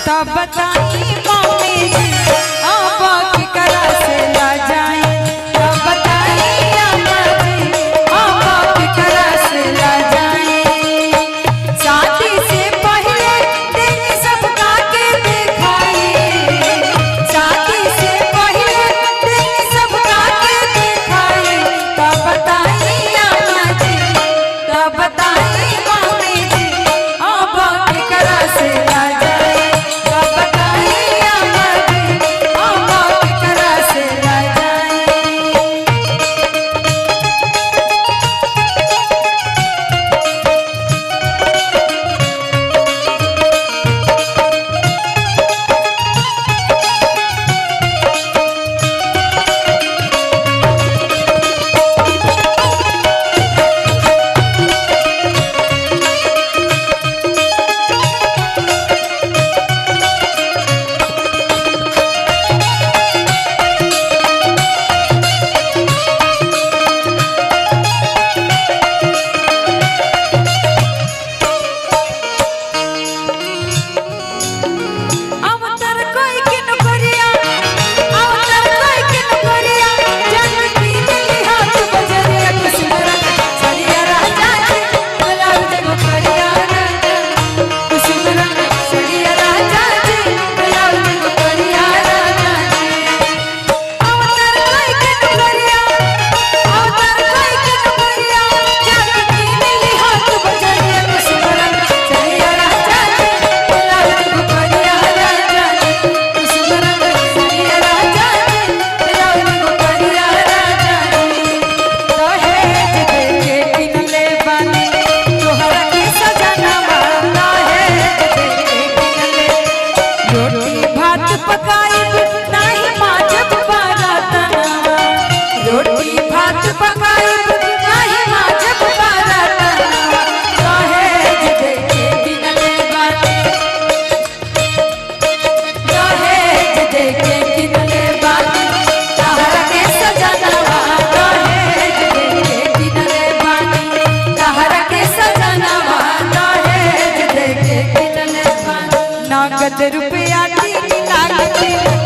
तब बताई मम्मी जी अब की करा से ला जाए। तब बताई अम्मा जी अब की करा से ला जाए। शादी से पहले दिन सबका के दिखाई, शादी से पहले दिन सबका के दिखाई। तब बताई अम्मा जी तब बताई मम्मी जी अब की करा से ला जाए। नगद रुपया 3 लाख